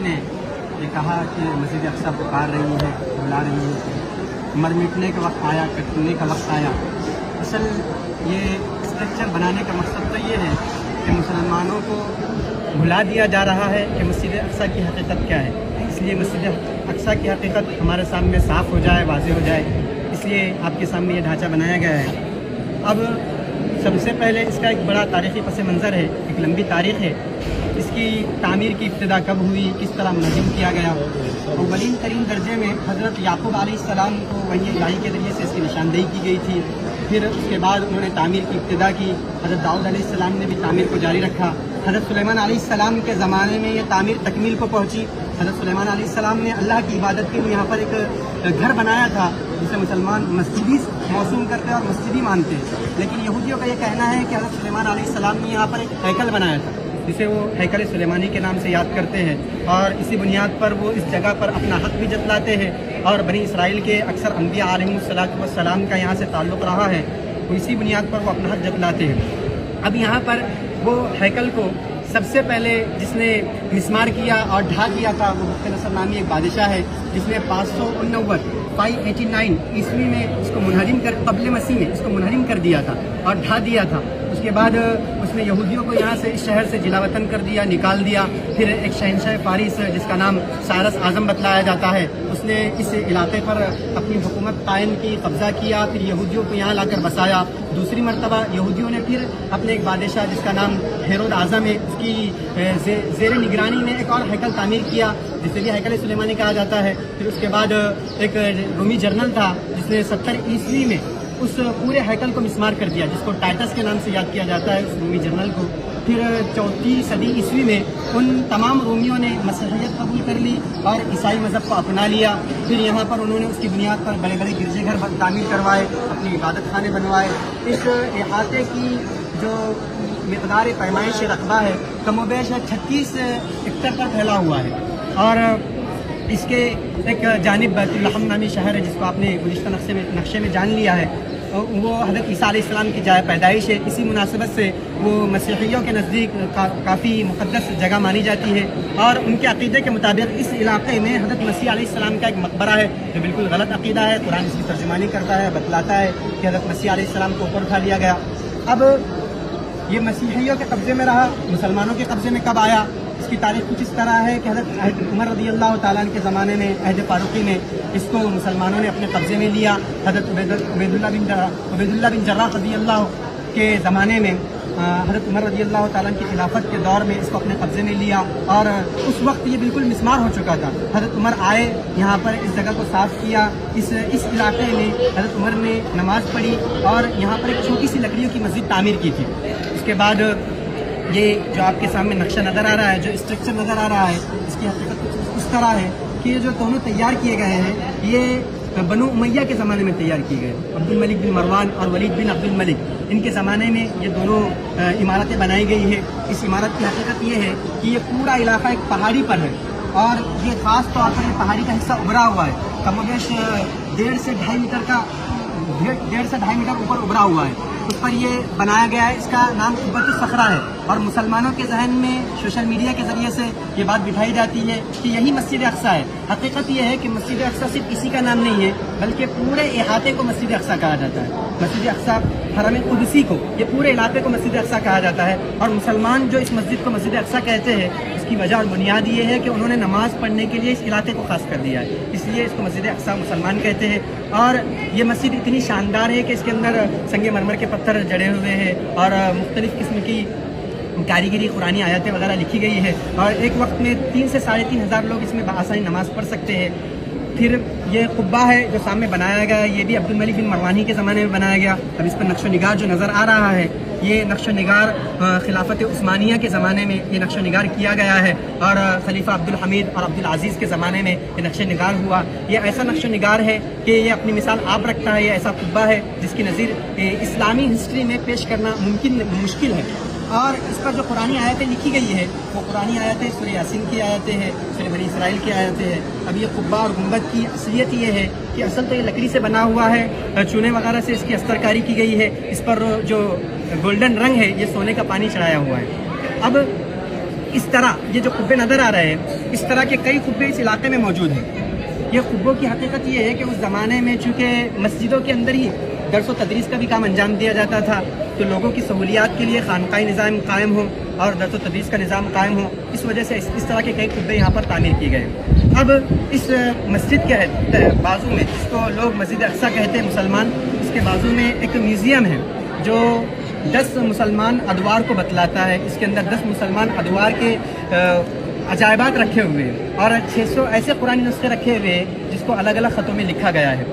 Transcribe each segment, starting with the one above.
کسی نے یہ کہا کہ مسجد اقصی پکار رہی ہے، بلا رہی ہے، مر مٹنے کا وقت آیا، کٹنے کا وقت آیا. اصل یہ اسٹرکچر بنانے کا مقصد تو یہ ہے کہ مسلمانوں کو بھلا دیا جا رہا ہے کہ مسجد اقصی کی حقیقت کیا ہے. اس لیے مسجد اقصی کی حقیقت ہمارے سامنے صاف ہو جائے، واضح ہو جائے، اس لیے آپ کے سامنے یہ ڈھانچہ بنایا گیا ہے. اب سب سے پہلے اس کا ایک بڑا تاریخی پس منظر ہے، ایک لمبی تاریخ ہے. اس کی تعمیر کی ابتدا کب ہوئی، کس طرح منظم کیا گیا. اولین ترین درجے میں حضرت یعقوب علیہ السلام کو وحی الہی کے ذریعے سے اس کی نشاندہی کی گئی تھی. پھر اس کے بعد انہوں نے تعمیر کی ابتدا کی. حضرت داؤد علیہ السلام نے بھی تعمیر کو جاری رکھا. حضرت سلیمان علیہ السلام کے زمانے میں یہ تعمیر تکمیل کو پہنچی. حضرت سلیمان علیہ السلام نے اللہ کی عبادت کے لیے یہاں پر ایک گھر بنایا تھا جسے مسلمان مسجدی موسوم کرتے ہیں اور مسجدی مانتے ہیں. لیکن یہودیوں کا یہ کہنا ہے کہ حضرت سلیمان علیہ السلام نے یہاں پر ایک ہیکل بنایا تھا جسے وہ ہیکل سلیمانی کے نام سے یاد کرتے ہیں، اور اسی بنیاد پر وہ اس جگہ پر اپنا حق بھی جتلاتے ہیں. اور بنی اسرائیل کے اکثر انبیاء علیہم السلام کا یہاں سے تعلق رہا ہے، تو اسی بنیاد پر وہ اپنا حق جتلاتے ہیں. اب یہاں پر وہ ہیکل کو سب سے پہلے جس نے مسمار کیا اور ڈھا دیا تھا وہ بخت نصر نامی ایک بادشاہ ہے جس نے 589 عیسوی میں اس کو منہدم کر قبل مسیح میں اس کو منہدم کر دیا تھا اور ڈھا دیا تھا. اس کے بعد اس نے یہودیوں کو یہاں سے اس شہر سے جلا وطن کر دیا، نکال دیا. پھر ایک شہنشاہ فارس جس کا نام سائرس اعظم بتلایا جاتا ہے، اس نے اس علاقے پر اپنی حکومت قائم کی، قبضہ کیا. پھر یہودیوں کو یہاں لا کر بسایا. دوسری مرتبہ یہودیوں نے پھر اپنے ایک بادشاہ جس کا نام ہیرود اعظم ہے، اس کی زیر نگرانی میں ایک اور ہیکل تعمیر کیا جسے بھی ہیکل سلیمانی کہا جاتا ہے. پھر اس کے بعد ایک رومی جنرل تھا جس نے 70 عیسوی میں اس پورے ہیکل کو مسمار کر دیا جس کو ٹائٹس کے نام سے یاد کیا جاتا ہے، اس رومی جنرل کو. پھر 4 صدی عیسوی میں ان تمام رومیوں نے مسیحیت قبول کر لی اور عیسائی مذہب کو اپنا لیا. پھر یہاں پر انہوں نے اس کی بنیاد پر بڑے بڑے گرجے گھر تعمیر کروائے، اپنی عبادت خانے بنوائے. اس احاطے کی جو مقدار پیمائش رقبہ ہے کم و بیش 36 ہیکٹر پر پھیلا ہوا ہے. اور اس کے ایک جانب بیت الحم نامی شہر ہے جس کو آپ نے گزشتہ نقشے میں جان لیا ہے، وہ حضرت عیسیٰ علیہ السلام کی جائے پیدائش ہے. اسی مناسبت سے وہ مسیحیوں کے نزدیک کافی مقدس جگہ مانی جاتی ہے، اور ان کے عقیدے کے مطابق اس علاقے میں حضرت مسیح علیہ السلام کا ایک مقبرہ ہے جو بالکل غلط عقیدہ ہے. قرآن اس کی ترجمانی کرتا ہے، بتلاتا ہے کہ حضرت مسیح علیہ السلام کو اوپر اٹھا لیا گیا. اب یہ مسیحیوں کے قبضے میں رہا، مسلمانوں کے قبضے میں کب آیا؟ اس کی تاریخ کچھ اس طرح ہے کہ حضرت عمر رضی اللہ تعالیٰ عنہ کے زمانے میں عہد فاروقی میں اس کو مسلمانوں نے اپنے قبضے میں لیا. حضرت عبید اللہ بن جراح رضی اللہ کے زمانے میں حضرت عمر رضی اللہ تعالیٰ عنہ کی خلافت کے دور میں اس کو اپنے قبضے میں لیا، اور اس وقت یہ بالکل مسمار ہو چکا تھا. حضرت عمر آئے، یہاں پر اس جگہ کو صاف کیا. اس علاقے میں حضرت عمر نے نماز پڑھی اور یہاں پر ایک چھوٹی سی لکڑیوں کی مسجد تعمیر کی تھی. اس کے بعد یہ جو آپ کے سامنے نقشہ نظر آ رہا ہے، جو اسٹرکچر نظر آ رہا ہے، اس کی حقیقت کچھ اس طرح ہے کہ یہ جو دونوں تیار کیے گئے ہیں یہ بنو امیہ کے زمانے میں تیار کیے گئے. عبد الملک بن مروان اور ولید بن عبد الملک، ان کے زمانے میں یہ دونوں عمارتیں بنائی گئی ہے. اس عمارت کی حقیقت یہ ہے کہ یہ پورا علاقہ ایک پہاڑی پر ہے، اور یہ خاص طور پر یہ پہاڑی کا حصہ ابھرا ہوا ہے. کم و بیش 1.5 سے 2.5 میٹر اوپر ابھرا ہوا ہے. اس پر یہ بنایا گیا ہے. اس کا نام قبۃ الصخرہ ہے، اور مسلمانوں کے ذہن میں سوشل میڈیا کے ذریعے سے یہ بات بٹھائی جاتی ہے کہ یہی مسجد اقصی ہے. حقیقت یہ ہے کہ مسجد اقصی صرف اسی کا نام نہیں ہے بلکہ پورے احاطے کو مسجد اقصی کہا جاتا ہے. مسجد اقصی حرم قدسی کو، یہ پورے علاقے کو مسجد اقصی کہا جاتا ہے. اور مسلمان جو اس مسجد کو مسجد اقصی کہتے ہیں اس کی وجہ اور بنیاد یہ ہے کہ انہوں نے نماز پڑھنے کے لیے اس علاقے کو خاص کر دیا ہے، اس لیے اس کو مسجد اقصی مسلمان کہتے ہیں. اور یہ مسجد اتنی شاندار ہے کہ اس کے اندر سنگ مرمر کے پتھر جڑے ہوئے ہیں اور مختلف قسم کی کاریگری قرآنی آیاتیں وغیرہ لکھی گئی ہے، اور ایک وقت میں 3 سے 3.5 لوگ اس میں بآسانی نماز پڑھ سکتے ہیں. پھر یہ قبہ ہے جو سامنے بنایا گیا ہے، یہ بھی عبد الملک بن مروان کے زمانے میں بنایا گیا. اب اس پر نقش و نگار جو نظر آ رہا ہے یہ نقش و نگار خلافت عثمانیہ کے زمانے میں یہ نقش و نگار کیا گیا ہے، اور خلیفہ عبد الحمید اور عبد العزیز کے زمانے میں یہ نقش و نگار ہوا. یہ ایسا نقش و نگار ہے کہ یہ اپنی مثال آپ رکھتا ہے. یہ ایسا قبہ ہے جس کی نظیر اسلامی ہسٹری میں پیش کرنا مشکل ہے. اور اس پر جو قرآنی آیتیں لکھی گئی ہے وہ قرآنی آیتیں سورہ یاسین کی آیتیں ہیں، سورہ بنی اسرائیل کی آیتیں ہیں. اب یہ قبہ اور گنبد کی اصلیت یہ ہے کہ اصل تو یہ لکڑی سے بنا ہوا ہے، چونے وغیرہ سے اس کی استرکاری کی گئی ہے. اس پر جو گولڈن رنگ ہے یہ سونے کا پانی چڑھایا ہوا ہے. اب اس طرح یہ جو قبے نظر آ رہے ہیں، اس طرح کے کئی قبے اس علاقے میں موجود ہیں۔ یہ قبوں کی حقیقت یہ ہے کہ اس زمانے میں چونکہ مسجدوں کے اندر ہی درس و تدریس کا بھی کام انجام دیا جاتا تھا، تو لوگوں کی سہولیات کے لیے خانقاہی نظام قائم ہو اور درس و تدریس کا نظام قائم ہو، اس وجہ سے اس طرح کے کئی قبے یہاں پر تعمیر کیے گئے۔ اب اس مسجد کے بازو میں، جس کو لوگ مسجد اقصیٰ کہتے ہیں مسلمان، اس کے بازو میں ایک میوزیم ہے جو 10 مسلمان ادوار کو بتلاتا ہے۔ اس کے اندر 10 مسلمان ادوار کے عجائبات رکھے ہوئے ہیں اور 600 ایسے قرآن نسخے رکھے ہوئے ہیں جس کو الگ الگ خطوں میں لکھا گیا ہے۔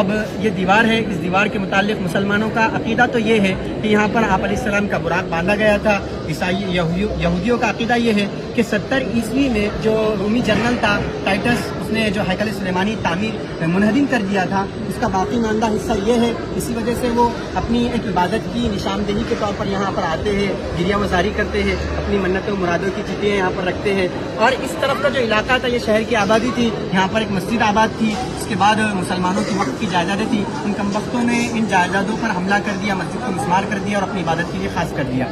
اب یہ دیوار ہے، اس دیوار کے متعلق مسلمانوں کا عقیدہ تو یہ ہے کہ یہاں پر آپ علیہ السلام کا براق باندھا گیا تھا۔ عیسائی یہودیوں کا عقیدہ یہ ہے کہ 70 عیسوی میں جو رومی جنرل تھا ٹائٹس، اس نے جو ہیکل سلیمانی تعمیر منہدم کر دیا تھا، اس کا باقی ماندہ حصہ یہ ہے۔ اسی وجہ سے وہ اپنی ایک عبادت کی نشاندہی کے طور پر یہاں پر آتے ہیں، گریہ وزاری کرتے ہیں، اپنی منتوں مرادوں کی چیزیں یہاں پر رکھتے ہیں۔ اور اس طرف کا جو علاقہ تھا یہ شہر کی آبادی تھی، یہاں پر ایک مسجد آباد تھی۔ اس کے بعد مسلمانوں کی وقت کی جائیدادیں تھیں، ان کم وقتوں نے ان جائیدادوں پر حملہ کر دیا، مسجد کو مسمار کر دیا اور اپنی عبادت کے لیے خاص کر دیا۔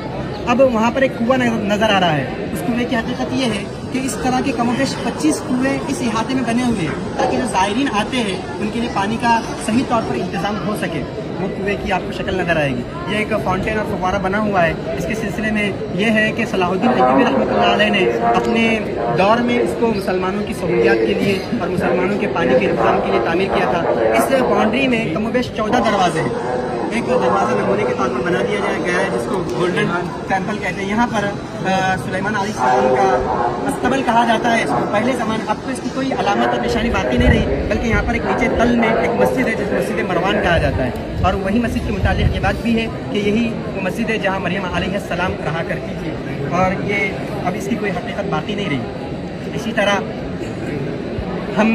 اب وہاں پر ایک کنواں نظر آ رہا ہے، اس کنویں کی حقیقت یہ ہے کہ اس طرح کے کم و بیش 25 کنویں اس احاطے میں بنے ہوئے ہیں تاکہ جو زائرین آتے ہیں ان کے لیے پانی کا صحیح طور پر انتظام ہو سکے۔ وہ کنویں کی آپ کو شکل نظر آئے گی، یہ ایک فاؤنٹین اور فوارہ بنا ہوا ہے۔ اس کے سلسلے میں یہ ہے کہ صلاح الدین ایوبی رحمۃ اللہ علیہ نے اپنے دور میں اس کو مسلمانوں کی سہولیات کے لیے اور مسلمانوں کے پانی کے انتظام کے لیے تعمیر کیا تھا۔ اس باؤنڈری میں کم و بیش 14 دروازے ہیں۔ ایک دروازہ نمونے کے طور پر بنا دیا گیا ہے جس کو گولڈن ٹیمپل کہتے ہیں۔ یہاں پر سلیمان علیہ السلام کا استبل کہا جاتا ہے۔ اس کو پہلے زمانے، اب تو اس کی کوئی علامت اور نشانی باقی نہیں رہی، بلکہ یہاں پر ایک نیچے تل میں ایک مسجد ہے جس مسجد مروان کہا جاتا ہے، اور وہی مسجد کے متعلق یہ بات بھی ہے کہ یہی وہ مسجد ہے جہاں مریم علیہ السلام رہا کرتی تھی، اور یہ اب اس کی کوئی حقیقت باقی نہیں رہی۔ اسی طرح ہم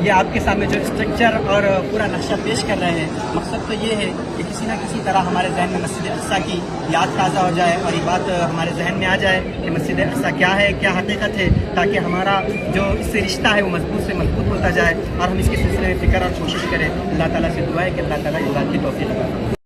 یہ آپ کے سامنے جو اسٹرکچر اور پورا نقشہ پیش کر رہے ہیں، مقصد تو یہ ہے کہ کسی نہ کسی طرح ہمارے ذہن میں مسجد اقصیٰ کی یاد تازہ ہو جائے اور یہ بات ہمارے ذہن میں آ جائے کہ مسجد اقصیٰ کیا ہے، کیا حقیقت ہے، تاکہ ہمارا جو اس سے رشتہ ہے وہ مضبوط سے مضبوط ہوتا جائے اور ہم اس کے سلسلے میں فکر اور کوشش کریں۔ اللہ تعالیٰ سے دعا ہے کہ اللہ تعالیٰ اس بات کی توفیق عطا فرمائے۔